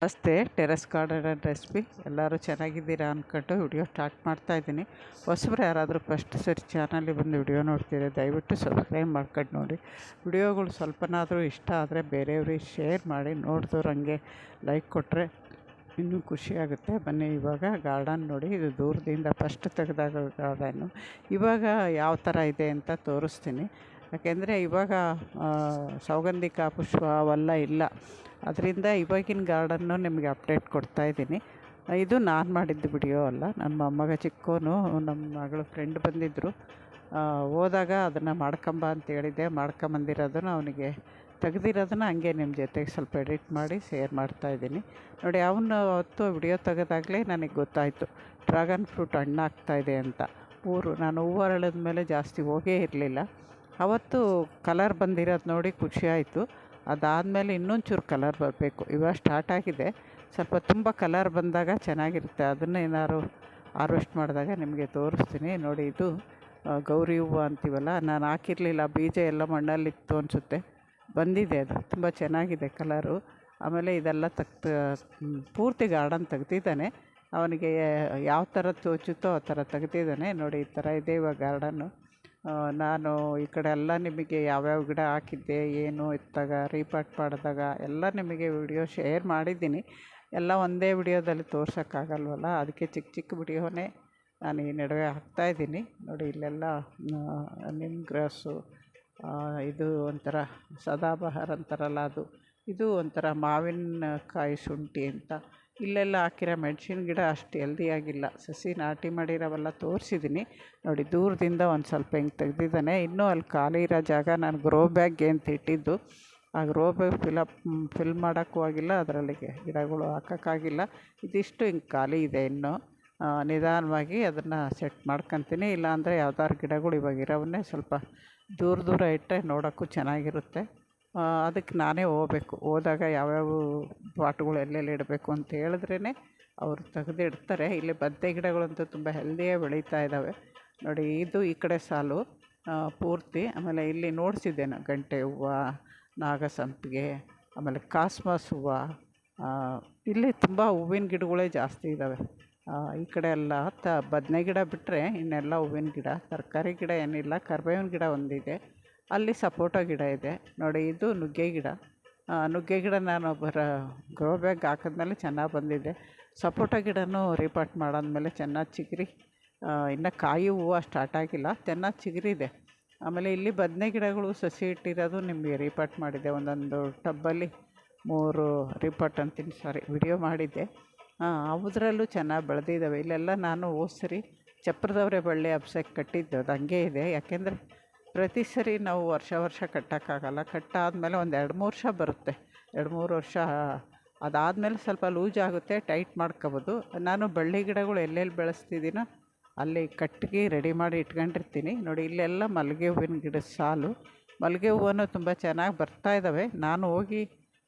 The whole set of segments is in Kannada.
ನಮಸ್ತೆ. Terrace garden recipe. ಎಲ್ಲರೂ ಚೆನ್ನಾಗಿದ್ದೀರಾ ಅಂದ್ಕೊಂಡು ವಿಡಿಯೋ ಸ್ಟಾರ್ಟ್ ಮಾಡ್ತಾಯಿದ್ದೀನಿ. ಹೊಸಬ್ರು ಯಾರಾದರೂ ಫಸ್ಟ್ ಸರಿ ಚಾನಲಿಗೆ ಬಂದು ವಿಡಿಯೋ ನೋಡ್ತೀರಾ ದಯವಿಟ್ಟು ಸಬ್ಸ್ಕ್ರೈಬ್ ಮಾಡ್ಕೊಂಡು ನೋಡಿ. ವಿಡಿಯೋಗಳು ಸ್ವಲ್ಪನಾದರೂ ಇಷ್ಟ ಆದರೆ ಬೇರೆಯವ್ರಿಗೆ ಶೇರ್ ಮಾಡಿ, ನೋಡಿದವ್ರು ಹಂಗೆ ಲೈಕ್ ಕೊಟ್ಟರೆ ಇನ್ನೂ ಖುಷಿಯಾಗುತ್ತೆ. ಬನ್ನಿ, ಇವಾಗ ಗಾರ್ಡನ್ ನೋಡಿ. ಇದು ದೂರದಿಂದ ಫಸ್ಟ್ ತೆಗೆದಾಗ ಗಾರ್ಡನ್ನು ಇವಾಗ ಯಾವ ಥರ ಇದೆ ಅಂತ ತೋರಿಸ್ತೀನಿ. ಯಾಕೆಂದರೆ ಇವಾಗ ಸೌಗಂಧಿಕ ಪುಷ್ಪ ಅವೆಲ್ಲ ಇಲ್ಲ, ಅದರಿಂದ ಇವಾಗಿನ ಗಾರ್ಡನ್ನು ನಿಮಗೆ ಅಪ್ಡೇಟ್ ಕೊಡ್ತಾಯಿದ್ದೀನಿ. ಇದು ನಾನು ಮಾಡಿದ್ದು ವಿಡಿಯೋ ಅಲ್ಲ, ನನ್ನ ಮೊಮ್ಮಗ ಚಿಕ್ಕವನು, ನಮ್ಮ ಮಗಳು ಫ್ರೆಂಡ್ ಬಂದಿದ್ದರು. ಹೋದಾಗ ಅದನ್ನು ಮಾಡ್ಕೊಂಬ ಅಂತ ಹೇಳಿದ್ದೆ. ಮಾಡ್ಕೊಂಬಂದಿರೋದನ್ನು ಅವನಿಗೆ ತೆಗ್ದಿರೋದನ್ನು ಹಂಗೆ ನಿಮ್ಮ ಜೊತೆಗೆ ಸ್ವಲ್ಪ ಎಡಿಟ್ ಮಾಡಿ ಶೇರ್ ಮಾಡ್ತಾಯಿದ್ದೀನಿ ನೋಡಿ. ಅವನು ಅವತ್ತು ವಿಡಿಯೋ ತೆಗೆದಾಗಲೇ ನನಗೆ ಗೊತ್ತಾಯಿತು ಡ್ರ್ಯಾಗನ್ ಫ್ರೂಟ್ ಹಣ್ಣಾಗ್ತಾಯಿದೆ ಅಂತ. ನಾನು ಹೂವು ಅರಳಿದ ಮೇಲೆ ಜಾಸ್ತಿ ಹೋಗೇ ಇರಲಿಲ್ಲ. ಅವತ್ತು ಕಲರ್ ಬಂದಿರೋದು ನೋಡಿ ಖುಷಿಯಾಯಿತು. ಅದಾದಮೇಲೆ ಇನ್ನೊಂಚೂರು ಕಲರ್ ಬರಬೇಕು. ಇವಾಗ ಸ್ಟಾರ್ಟ್ ಆಗಿದೆ. ಸ್ವಲ್ಪ ತುಂಬ ಕಲರ್ ಬಂದಾಗ ಚೆನ್ನಾಗಿರುತ್ತೆ. ಅದನ್ನು ಏನಾದ್ರು ಹಾರ್ವೆಸ್ಟ್ ಮಾಡಿದಾಗ ನಿಮಗೆ ತೋರಿಸ್ತೀನಿ ನೋಡಿ. ಇದು ಗೌರಿ ಹೂವು ಅಂತೀವಲ್ಲ, ನಾನು ಹಾಕಿರಲಿಲ್ಲ, ಬೀಜ ಎಲ್ಲ ಮಣ್ಣಲ್ಲಿತ್ತು ಅನಿಸುತ್ತೆ. ಬಂದಿದೆ, ಅದು ತುಂಬ ಚೆನ್ನಾಗಿದೆ ಕಲರು. ಆಮೇಲೆ ಇದೆಲ್ಲ ಪೂರ್ತಿ ಗಾರ್ಡನ್ ತೆಗ್ದಿದ್ದಾನೆ. ಅವನಿಗೆ ಯಾವ ಥರ ತೋಚುತ್ತೋ ಆ ಥರ ತೆಗ್ದಿದ್ದಾನೆ ನೋಡಿ. ಈ ಥರ ಇದೆ ಇವಾಗ ಗಾರ್ಡನ್ನು. ನಾನು ಈ ಕಡೆ ಎಲ್ಲ ನಿಮಗೆ ಯಾವ್ಯಾವ ಗಿಡ ಹಾಕಿದ್ದೆ, ಏನು ಎತ್ತಾಗ ರೀಪಾಟ್ ಮಾಡಿದಾಗ ಎಲ್ಲ ನಿಮಗೆ ವಿಡಿಯೋ ಶೇರ್ ಮಾಡಿದ್ದೀನಿ. ಎಲ್ಲ ಒಂದೇ ವಿಡಿಯೋದಲ್ಲಿ ತೋರ್ಸೋಕ್ಕಾಗಲ್ವಲ್ಲ, ಅದಕ್ಕೆ ಚಿಕ್ಕ ಚಿಕ್ಕ ವಿಡಿಯೋನೇ ನಾನು ಈ ನಡುವೆ ಹಾಕ್ತಾಯಿದ್ದೀನಿ ನೋಡಿ. ಇಲ್ಲೆಲ್ಲ ನಿಮ್ ಗ್ರಾಸು, ಇದು ಒಂಥರ ಸದಾಬಹಾರ ಅಂತಾರಲ್ಲ ಅದು, ಇದು ಒಂಥರ ಮಾವಿನಕಾಯಿ ಶುಂಠಿ ಅಂತ. ಇಲ್ಲೆಲ್ಲ ಹಾಕಿರೋ ಮೆಣಸಿನ ಗಿಡ ಅಷ್ಟು ಹೆಲ್ದಿಯಾಗಿಲ್ಲ. ಸಸಿ ನಾಟಿ ಮಾಡಿರೋವೆಲ್ಲ ತೋರಿಸಿದ್ದೀನಿ ನೋಡಿ. ದೂರದಿಂದ ಒಂದು ಸ್ವಲ್ಪ ಹಿಂಗೆ ತೆಗ್ದಿದ್ದಾನೆ. ಇನ್ನೂ ಅಲ್ಲಿ ಖಾಲಿ ಇರೋ ಜಾಗ ನಾನು ಗ್ರೋ ಬ್ಯಾಗ್ಗೆ ಅಂತ ಇಟ್ಟಿದ್ದು. ಆ ಗ್ರೋ ಬ್ಯಾಗ್ ಫಿಲ್ ಮಾಡೋಕ್ಕೂ ಆಗಿಲ್ಲ, ಅದರಲ್ಲಿಗೆ ಗಿಡಗಳು ಹಾಕೋಕ್ಕಾಗಿಲ್ಲ. ಇದಿಷ್ಟು ಹಿಂಗೆ ಖಾಲಿ ಇದೆ. ಇನ್ನೂ ನಿಧಾನವಾಗಿ ಅದನ್ನು ಸೆಟ್ ಮಾಡ್ಕೊತೀನಿ. ಇಲ್ಲಾಂದರೆ ಯಾವ್ದಾದ್ರು ಗಿಡಗಳು ಇವಾಗ ಇರೋವನ್ನೇ ಸ್ವಲ್ಪ ದೂರ ದೂರ ಇಟ್ಟರೆ ನೋಡೋಕ್ಕೂ ಚೆನ್ನಾಗಿರುತ್ತೆ. ಅದಕ್ಕೆ ನಾನೇ ಹೋಗ್ಬೇಕು. ಹೋದಾಗ ಯಾವ್ಯಾವ ಪಾಟ್ಗಳು ಎಲ್ಲೆಲ್ಲಿ ಇಡಬೇಕು ಅಂತ ಹೇಳಿದ್ರೇ ಅವರು ತೆಗೆದಿಡ್ತಾರೆ. ಇಲ್ಲಿ ಬದ್ದೆ ಗಿಡಗಳಂತೂ ತುಂಬ ಹೆಲ್ದಿಯಾಗಿ ಬೆಳೀತಾ ಇದ್ದಾವೆ ನೋಡಿ. ಇದು ಈ ಕಡೆ ಸಾಲು ಪೂರ್ತಿ. ಆಮೇಲೆ ಇಲ್ಲಿ ನೋಡಿಸಿದ್ದೇನೆ ಗಂಟೆ ಹೂವು, ನಾಗಸಂಪಿಗೆ, ಆಮೇಲೆ ಕಾಸ್ಮಸ್ ಹೂವು. ಇಲ್ಲಿ ತುಂಬ ಹೂವಿನ ಗಿಡಗಳೇ ಜಾಸ್ತಿ ಇದ್ದಾವೆ. ಈ ಕಡೆ ಎಲ್ಲ ಬದನೆ ಗಿಡ ಬಿಟ್ಟರೆ ಇನ್ನೆಲ್ಲ ಹೂವಿನ ಗಿಡ. ತರಕಾರಿ ಗಿಡ ಏನಿಲ್ಲ. ಕರಿಬೇವಿನ ಗಿಡ ಒಂದಿದೆ. ಅಲ್ಲಿ ಸಪೋಟ ಗಿಡ ಇದೆ ನೋಡಿ. ಇದು ನುಗ್ಗೆ ಗಿಡ. ನುಗ್ಗೆ ಗಿಡ ನಾನು ಗ್ರೋ ಬ್ಯಾಗ್ ಹಾಕಿದ್ಮೇಲೆ ಚೆನ್ನಾಗಿ ಬಂದಿದೆ. ಸಪೋಟ ಗಿಡನೂ ರೀಪಾಟ್ ಮಾಡಾದ್ಮೇಲೆ ಚೆನ್ನಾಗಿ ಚಿಗುರಿ, ಇನ್ನು ಕಾಯಿ ಹೂವು ಸ್ಟಾರ್ಟ್ ಆಗಿಲ್ಲ, ಚೆನ್ನಾಗಿ ಚಿಗುರಿದೆ. ಆಮೇಲೆ ಇಲ್ಲಿ ಬದನೆ ಗಿಡಗಳು ಸಸಿ ಇಟ್ಟಿರೋದು ನಿಮಗೆ ರೀಪಾಟ್ ಮಾಡಿದ್ದೆ. ಒಂದೊಂದು ಟಬ್ಬಲ್ಲಿ 3 ರೀಪಾಟ್ ಅಂತೀನಿ, ವಿಡಿಯೋ ಮಾಡಿದ್ದೆ. ಅದರಲ್ಲೂ ಚೆನ್ನಾಗಿ ಬೆಳೆದಿದ್ದಾವೆ. ಇಲ್ಲೆಲ್ಲ ನಾನು ಸರಿ ಚಪ್ರದವರೆ ಬಳ್ಳಿ ಹಬ್ಸಕ್ಕೆ ಕಟ್ಟಿದ್ದು, ಅದು ಹಂಗೆ ಇದೆ. ಯಾಕೆಂದರೆ ಪ್ರತಿ ಸರಿ ನಾವು ವರ್ಷ ಕಟ್ಟೋಕ್ಕಾಗಲ್ಲ. ಕಟ್ಟಾದಮೇಲೆ ಒಂದು 2-3 ವರ್ಷ ಬರುತ್ತೆ. 2-3 ವರ್ಷ ಅದಾದಮೇಲೆ ಸ್ವಲ್ಪ ಲೂಸ್ ಆಗುತ್ತೆ, ಟೈಟ್ ಮಾಡ್ಕೊಬೋದು. ನಾನು ಬಳ್ಳಿ ಗಿಡಗಳು ಎಲ್ಲೆಲ್ಲಿ ಬೆಳೆಸ್ತಿದ್ದೀನೋ ಅಲ್ಲಿ ಕಟ್ಟಿಗೆ ರೆಡಿ ಮಾಡಿ ಇಟ್ಕೊಂಡಿರ್ತೀನಿ ನೋಡಿ. ಇಲ್ಲೆಲ್ಲ ಮಲ್ಲಿಗೆ ಹೂವಿನ ಗಿಡದ ಸಾಲು. ಮಲ್ಲಿಗೆ ಹೂವನ್ನು ತುಂಬ ಚೆನ್ನಾಗಿ ಬರ್ತಾಯಿದ್ದಾವೆ. ನಾನು ಹೋಗಿ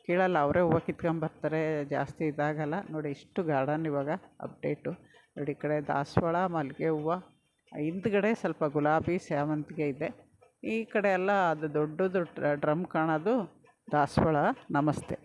ಕೀಳಲ್ಲ, ಅವರೇ ಹೂವು ಕಿತ್ಕೊಂಬರ್ತಾರೆ. ಜಾಸ್ತಿ ಇದಾಗಲ್ಲ ನೋಡಿ. ಇಷ್ಟು ಗಾರ್ಡನ್ ಇವಾಗ ಅಪ್ಡೇಟು ನೋಡಿ. ಈ ಕಡೆ ದಾಸವಾಳ, ಮಲ್ಲಿಗೆ ಹೂವು, ಹಿಂದ್ಗಡೆ ಸ್ವಲ್ಪ ಗುಲಾಬಿ, ಸೇವಂತಿಗೆ ಇದೆ. ಈ ಕಡೆ ಎಲ್ಲ ಅದು ದೊಡ್ಡದು ಡ್ರಮ್ ಕಾಣೋದು ದಾಸವಾಳ. ನಮಸ್ತೆ.